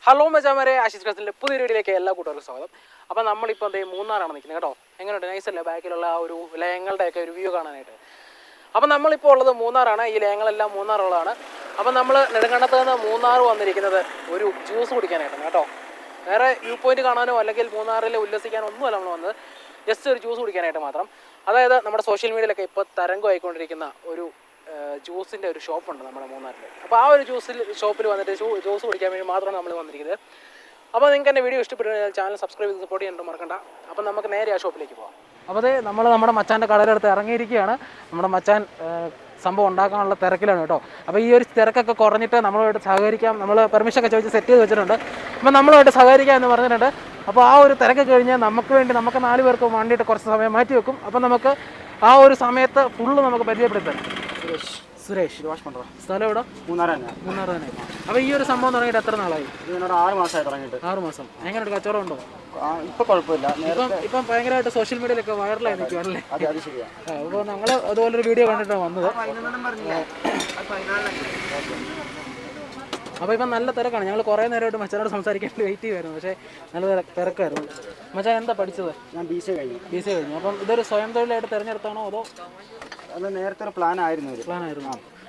Hello മച്ചാമാരെ, ആശിസ് കാസിലിൻ്റെ പുതിയ വീഡിയോയിലേക്ക് എല്ലാ കൂട്ടുകാർക്കും സ്വാഗതം. അപ്പോൾ നമ്മളിപ്പോൾ മൂന്നാറാണ് നിൽക്കുന്നത് കേട്ടോ. എങ്ങനെയുണ്ട്? നൈസല്ലേ ബാക്കിലുള്ള ആ ഒരു ലയങ്ങളുടെയൊക്കെ ഒരു വ്യൂ കാണാനായിട്ട്. അപ്പോൾ നമ്മളിപ്പോൾ ഉള്ളത് മൂന്നാറാണ്. ഈ ലയങ്ങളെല്ലാം മൂന്നാറുള്ളതാണ്. അപ്പോൾ നമ്മൾ നെടുങ്കണ്ടത്ത് നിന്ന് മൂന്നാർ വന്നിരിക്കുന്നത് ഒരു ജ്യൂസ് കുടിക്കാനായിട്ടാണ് കേട്ടോ. വേറെ വ്യൂ പോയിന്റ് കാണാനോ അല്ലെങ്കിൽ മൂന്നാറിൽ ഉല്ലസിക്കാനോ ഒന്നുമല്ല നമ്മൾ വന്നത്. ജസ്റ്റ് ഒരു ജ്യൂസ് കുടിക്കാനായിട്ട് മാത്രം. അതായത് നമ്മുടെ സോഷ്യൽ മീഡിയയിലൊക്കെ ഇപ്പോൾ തരംഗമായിക്കൊണ്ടിരിക്കുന്ന ഒരു ജ്യൂസിൻ്റെ ഒരു ഷോപ്പുണ്ട് നമ്മുടെ മൂന്നാറിൽ. അപ്പോൾ ആ ഒരു ഷോപ്പിൽ വന്നിട്ട് ജ്യൂസ് കുടിക്കാൻ വേണ്ടി മാത്രമാണ് നമ്മൾ വന്നിരിക്കുന്നത്. അപ്പോൾ നിങ്ങൾക്ക് എൻ്റെ വീഡിയോ ഇഷ്ടപ്പെട്ടുകഴിഞ്ഞാൽ ചാനൽ സബ്സ്ക്രൈബ് ചെയ്ത് സപ്പോർട്ട് ചെയ്യാൻ മറക്കണ്ട. അപ്പോൾ നമുക്ക് നേരെ ആ ഷോപ്പിലേക്ക് പോകാം. അപ്പോൾ നമ്മുടെ മച്ചാൻ്റെ കടയിലെടുത്ത് ഇറങ്ങിയിരിക്കുകയാണ്. നമ്മുടെ മച്ചാൻ സംഭവം ഉണ്ടാക്കാനുള്ള തിരക്കിലാണ് കേട്ടോ. അപ്പോൾ ഈ ഒരു തിരക്കൊക്കെ കുറഞ്ഞിട്ട് നമ്മളുമായിട്ട് സഹകരിക്കാം, നമ്മൾ പെർമിഷനൊക്കെ ചോദിച്ച് സെറ്റ് ചെയ്ത് വെച്ചിട്ടുണ്ട്. അപ്പോൾ നമ്മളുമായിട്ട് സഹകരിക്കാം എന്ന് പറഞ്ഞിട്ടുണ്ട്. അപ്പോൾ ആ ഒരു തിരക്ക് കഴിഞ്ഞാൽ നമുക്ക് 4 പേർക്ക് വേണ്ടിയിട്ട് കുറച്ച് സമയം മാറ്റി വെക്കും. അപ്പോൾ നമുക്ക് ആ ഒരു സമയത്ത് ഫുള്ള് നമുക്ക് പരിചയപ്പെടുത്താം. സുരേഷ് സ്ഥലം ഇവിടെ മൂന്നാർ തന്നെ. അപ്പോൾ ഈ ഒരു സംഭവം തുടങ്ങിയിട്ട് എത്ര നാളായി? 6 മാസമായി തുടങ്ങിയിട്ട്. 6 മാസം. എങ്ങനെയുണ്ട്? കച്ചവടം ഉണ്ടോ? ഇപ്പം കുഴപ്പമില്ല. ഇപ്പം ഭയങ്കരമായിട്ട് സോഷ്യൽ മീഡിയയിലൊക്കെ വൈറലായി നിൽക്കുവാണല്ലേ? അത് ശരിയാണ്. അപ്പോൾ ഞങ്ങൾ അതുപോലൊരു വീഡിയോ കണ്ടിട്ടാണ് വന്നത്. അപ്പോൾ ഇപ്പം നല്ല തിരക്കാണ്. ഞങ്ങൾ കുറേ നേരമായിട്ട് മച്ചാനോട് സംസാരിക്കാൻ വെയിറ്റ് ചെയ്യുമായിരുന്നു. പക്ഷേ നല്ല തിരക്കായിരുന്നു. മച്ചാൻ എന്താ പഠിച്ചത്? ഞാൻ BCA കഴിഞ്ഞു. അപ്പം ഇതൊരു സ്വയം തൊഴിലായിട്ട് തിരഞ്ഞെടുത്താണോ അതോ? അത് നേരത്തെ ഒരു പ്ലാൻ ആയിരുന്നു.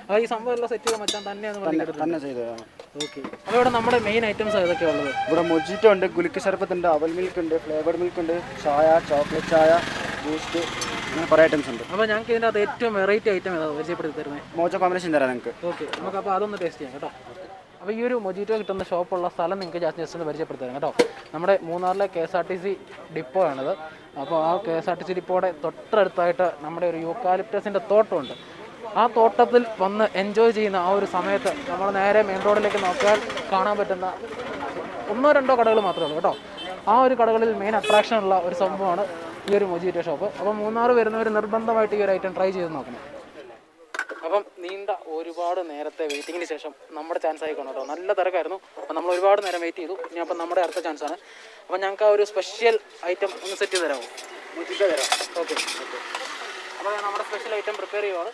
അപ്പോൾ ഈ സംഭവം എല്ലാം സെറ്റ് ചെയ്ത് മച്ചാൻ തന്നെ ചെയ്തതാണ്. ഓക്കെ. അപ്പോൾ ഇവിടെ നമ്മുടെ മെയിൻ ഐറ്റംസ് ഏതൊക്കെയാണ് ഉള്ളത്? ഇവിടെ മൊജിറ്റോ ഉണ്ട്, ഗുലിക്ക് ശർബത്തുണ്ട്, അവൽ മിൽക്ക് ഉണ്ട്, ഫ്ലേവർഡ് മിൽക്ക് ഉണ്ട്, ചായ, ചോക്ലേറ്റ് ചായ, ബൂസ്റ്റ്, അങ്ങനെ കുറേ ഐറ്റംസ് ഉണ്ട്. അപ്പോൾ ഞങ്ങൾക്ക് ഇതിൻ്റെ അത് ഏറ്റവും വെറൈറ്റി ഐറ്റം ഏതാണ് പരിചയപ്പെടുത്തി തരുന്നത്? മോജോ കോമ്പിനേഷൻ തരാം നിങ്ങൾക്ക്. ഓക്കെ, നമുക്ക് അപ്പോൾ അതൊന്ന് ടേസ്റ്റ് ചെയ്യാം കേട്ടോ. അപ്പോൾ ഈ ഒരു മൊജിറ്റോ കിട്ടുന്ന ഷോപ്പുള്ള സ്ഥലം നിങ്ങൾക്ക് ജസ്റ്റ് ഒന്ന് പരിചയപ്പെടുത്തി തരാം കേട്ടോ. നമ്മുടെ മൂന്നാറിലെ KSRTC ഡിപ്പോ ആണിത്. അപ്പോൾ ആ KSRTC ഡിപ്പോയുടെ തൊട്ടടുത്തായിട്ട് നമ്മുടെ ഒരു യൂക്കാലിപ്റ്റസിൻ്റെ തോട്ടമുണ്ട്. ആ തോട്ടത്തിൽ വന്ന് എൻജോയ് ചെയ്യുന്ന ആ ഒരു സമയത്ത് നമ്മൾ നേരെ മെയിൻ റോഡിലേക്ക് നോക്കിയാൽ കാണാൻ പറ്റുന്ന 1-2 കടകൾ മാത്രമേ ഉള്ളൂ കേട്ടോ. ആ ഒരു കടകളിൽ മെയിൻ അട്രാക്ഷനുള്ള ഒരു സംഭവമാണ് ഈ ഒരു മൊജിറ്റോ ഷോപ്പ്. അപ്പോൾ മൂന്നാർ വരുന്നവർ നിർബന്ധമായിട്ട് ഈ ഒരു ഐറ്റം ട്രൈ ചെയ്ത് നോക്കണം. അപ്പം നീണ്ട ഒരുപാട് നേരത്തെ വെയിറ്റിങ്ങിന് ശേഷം നമ്മുടെ ചാൻസ് ആയിക്കോണം കേട്ടോ. നല്ല തിരക്കായിരുന്നു. അപ്പോൾ നമ്മൾ ഒരുപാട് നേരം വെയിറ്റ് ചെയ്തു. ഇനി അപ്പം നമ്മുടെ അടുത്ത ചാൻസാണ്. അപ്പോൾ ഞങ്ങൾക്ക് ആ ഒരു സ്പെഷ്യൽ ഐറ്റം ഒന്ന് സെറ്റ് ചെയ്ത് തരാമോ? മൊജിറ്റോ തരാം. ഓക്കെ. അപ്പോൾ നമ്മുടെ സ്പെഷ്യൽ ഐറ്റം പ്രിപ്പയർ ചെയ്യുവാണ്.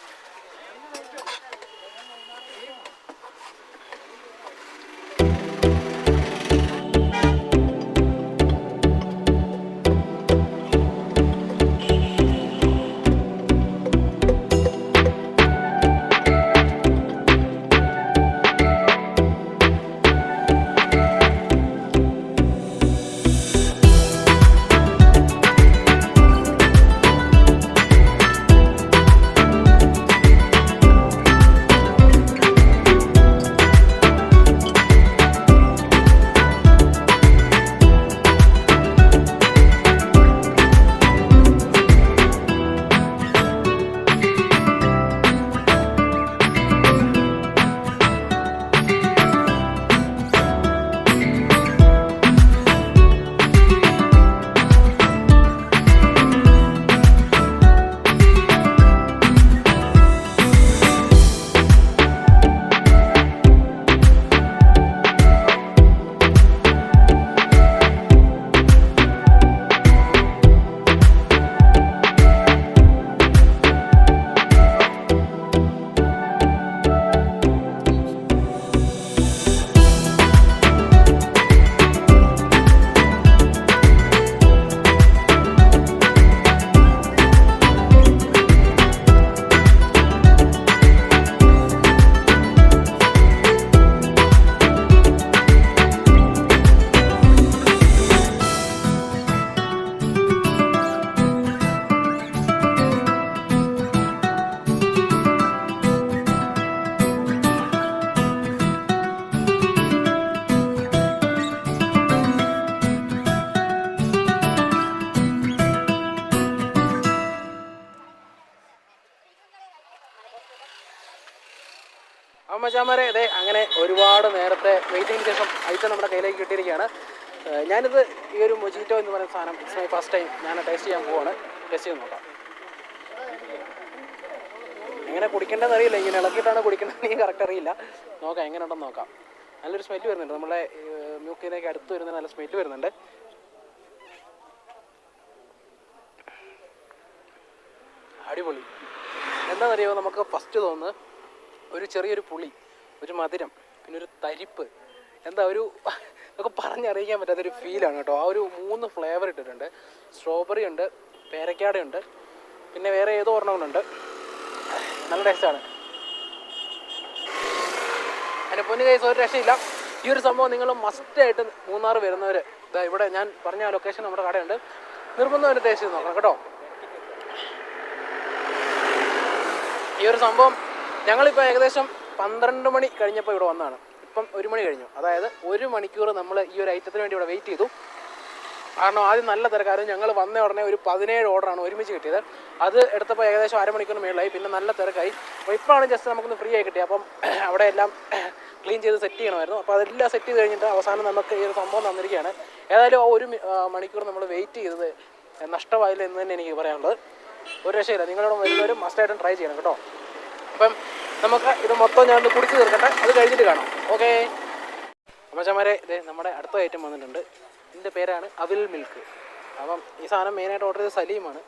മച്ചാമാരെ, അതെ അങ്ങനെ ഒരുപാട് നേരത്തെ വെയിറ്റിങ്ങിന് ശേഷം ഐറ്റം നമ്മുടെ കയ്യിലേക്ക് കിട്ടിയിരിക്കുകയാണ്. ഞാനിത് ഈ ഒരു മൊജിറ്റോ എന്ന് പറയുന്ന സാധനം ഇറ്റ്സ് മൈ ഫസ്റ്റ് ടൈം ഞാൻ ടേസ്റ്റ് ചെയ്യാൻ പോവാണ്. ടേസ്റ്റ് ചെയ്ത് നോക്കാം. എങ്ങനെ കുടിക്കേണ്ടതെന്ന് അറിയില്ല. ഇങ്ങനെ ഇളക്കിയിട്ടാണ് കുടിക്കേണ്ടത് എനിക്ക് കറക്റ്റ് അറിയില്ല. നോക്കാം എങ്ങനെ ഉണ്ടെന്ന് നോക്കാം. നല്ലൊരു സ്മെല്ല് വരുന്നുണ്ട്. നമ്മളെ മൂക്കിലേക്ക് അടുത്ത് വരുന്ന നല്ല സ്മെല്ല് വരുന്നുണ്ട്. അടിപൊളി. എന്താണെന്നറിയോ, നമുക്ക് ഫസ്റ്റ് തോന്നുന്നത് ഒരു ചെറിയൊരു പുളി, ഒരു മധുരം, പിന്നെ ഒരു തരിപ്പ്, എന്താ ഒരു നമുക്ക് പറഞ്ഞറിയിക്കാൻ പറ്റാത്തൊരു ഫീലാണ് കേട്ടോ. ആ ഒരു 3 ഫ്ലേവർ ഇട്ടിട്ടുണ്ട്. സ്ട്രോബെറി ഉണ്ട്, പേരക്കാടയുണ്ട്, പിന്നെ വേറെ ഏതോ ഒരെണ്ണമുണ്ട്. നല്ല ടേസ്റ്റാണ്. അതിന് പൊന്നു കൈസ് ഒരു രക്ഷയില്ല. ഈ ഒരു സംഭവം നിങ്ങൾ മസ്റ്റായിട്ട് മൂന്നാർ വരുന്നവർ ഇവിടെ ഞാൻ പറഞ്ഞ ലൊക്കേഷൻ നമ്മുടെ കടയുണ്ട്, നിർബന്ധമായിട്ട് ടേസ്റ്റ് ചെയ്ത് നോക്കണം കേട്ടോ. ഈ ഒരു സംഭവം ഞങ്ങളിപ്പോൾ ഏകദേശം 12 മണി കഴിഞ്ഞപ്പോൾ ഇവിടെ വന്നതാണ്. ഇപ്പം 1 മണി കഴിഞ്ഞു. അതായത് 1 മണിക്കൂർ നമ്മൾ ഈ ഒരു ഐറ്റത്തിന് വേണ്ടി ഇവിടെ വെയിറ്റ് ചെയ്തു. കാരണം ആദ്യം നല്ല തിരക്കാരും ഞങ്ങൾ വന്ന ഉടനെ ഒരു 17 ഓർഡറാണ് ഒരുമിച്ച് കിട്ടിയത്. അത് എടുത്തപ്പോൾ ഏകദേശം അരമണിക്കൂറിന് മേളിലായി. പിന്നെ നല്ല തിരക്കായി. അപ്പോൾ ഇപ്പോഴാണ് ജസ്റ്റ് നമുക്കൊന്ന് ഫ്രീ ആയി കിട്ടിയത്. അപ്പം അവിടെ എല്ലാം ക്ലീൻ ചെയ്ത് സെറ്റ് ചെയ്യണമായിരുന്നു. അപ്പോൾ അതെല്ലാം സെറ്റ് ചെയ്ത് കഴിഞ്ഞിട്ട് അവസാനം നമുക്ക് ഈ ഒരു സംഭവം തന്നിരിക്കുകയാണ്. ഏതായാലും ആ 1 മണിക്കൂർ നമ്മൾ വെയിറ്റ് ചെയ്തത് നഷ്ടമായില്ല എന്ന് തന്നെ എനിക്ക് പറയാനുള്ളത്. ഒരു രക്ഷയില്ല. നിങ്ങളിവിടെ വരുന്നവരും മസ്റ്റായിട്ടും ട്രൈ ചെയ്യണം കേട്ടോ. അപ്പം നമുക്ക് ഇത് മൊത്തം ഞാനൊന്ന് കുടിച്ച് തീർക്കട്ടെ, അത് കഴിഞ്ഞിട്ട് കാണാം. ഓക്കേ അമ്മച്ചമാരെ, ഇത് നമ്മുടെ അടുത്ത ഐറ്റം വന്നിട്ടുണ്ട്. ഇതിൻ്റെ പേരാണ് അവിൽ മിൽക്ക്. അപ്പം ഈ സാധനം മെയിനായിട്ട് ഓർഡർ ചെയ്ത് സലീമാണ്.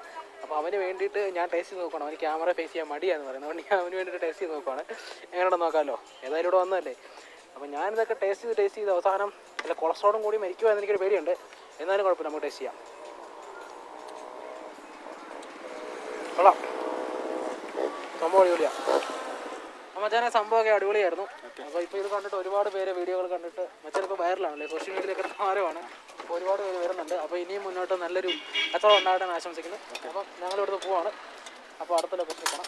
അപ്പോൾ അവന് വേണ്ടിയിട്ട് ഞാൻ ടേസ്റ്റ് ചെയ്ത് നോക്കണം. അവന് ക്യാമറ ഫേസ് ചെയ്യാൻ മടിയാണെന്ന് പറയുന്നത്. അതുകൊണ്ട് ഞാൻ അവന് വേണ്ടിയിട്ട് ടേസ്റ്റ് ചെയ്ത് നോക്കുവാണ്. എങ്ങനെയുണ്ടെന്ന് നോക്കാമല്ലോ. ഏതായാലും ഇവിടെ വന്നതല്ലേ. അപ്പോൾ ഞാനിതൊക്കെ ടേസ്റ്റ് ചെയ്ത് അവസാനം അല്ല കൊളസ്ട്രോളും കൂടി മരിക്കുമോ എന്ന് എനിക്കൊരു പേടിയുണ്ട്. എന്നാലും കുഴപ്പമില്ല, നമുക്ക് ടേസ്റ്റ് ചെയ്യാം. കൊള്ളാം, സംഭവം അടിപൊളിയാണ്. മച്ചാനെ സംഭവമൊക്കെ അടിപൊളിയായിരുന്നു. അപ്പോൾ ഇപ്പോൾ ഇത് കണ്ടിട്ട് ഒരുപാട് പേര് വീഡിയോകൾ കണ്ടിട്ട് മച്ചാനിപ്പോൾ വൈറലാണല്ലേ, സോഷ്യൽ മീഡിയയിലൊക്കെ താരമാണ്. അപ്പോൾ ഒരുപാട് പേര് വരുന്നുണ്ട്. അപ്പോൾ ഇനിയും മുന്നോട്ട് നല്ലൊരു കച്ചവടം ഉണ്ടാകട്ടെ ആശംസിക്കുന്നു. അപ്പം ഞങ്ങളിവിടുന്ന് പോവാണ്. അപ്പോൾ അടുത്ത ലൊക്കേഷൻ കാണാം.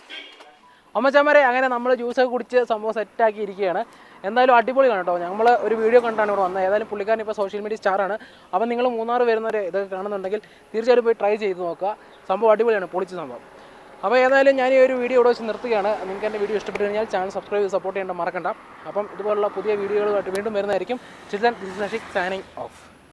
അമ്മച്ചാമാരെ, അങ്ങനെ നമ്മൾ ജ്യൂസൊക്കെ കുടിച്ച് സംഭവം സെറ്റാക്കി ഇരിക്കുകയാണ്. എന്തായാലും അടിപൊളിയാണ് കേട്ടോ. നമ്മൾ ഒരു വീഡിയോ കണ്ടാണ് ഇവിടെ വന്നത്. ഏതായാലും പുള്ളിക്കാരൻ ഇപ്പോൾ സോഷ്യൽ മീഡിയ സ്റ്റാറാണ്. അപ്പം നിങ്ങൾ മൂന്നാർ വരുന്നവരെ ഇതൊക്കെ കാണുന്നുണ്ടെങ്കിൽ തീർച്ചയായിട്ടും പോയി ട്രൈ ചെയ്ത് നോക്കുക. സംഭവം അടിപൊളിയാണ്, പൊളിച്ച സംഭവം. അപ്പോൾ ഏതായാലും ഞാൻ ഈ ഒരു വീഡിയോ ഇവിടെ വെച്ച് നിർത്തുകയാണ്. നിങ്ങൾക്ക് എൻ്റെ വീഡിയോ ഇഷ്ടപ്പെട്ടു കഴിഞ്ഞാൽ ചാനൽ സബ്സ്ക്രൈബ് ചെയ്ത് സപ്പോർട്ട് ചെയ്യേണ്ട മറക്കണ്ട. അപ്പം ഇതുപോലുള്ള പുതിയ വീഡിയോകളുമായിട്ട് വീണ്ടും വരുന്നതായിരിക്കും. Children this is Ashik signing off.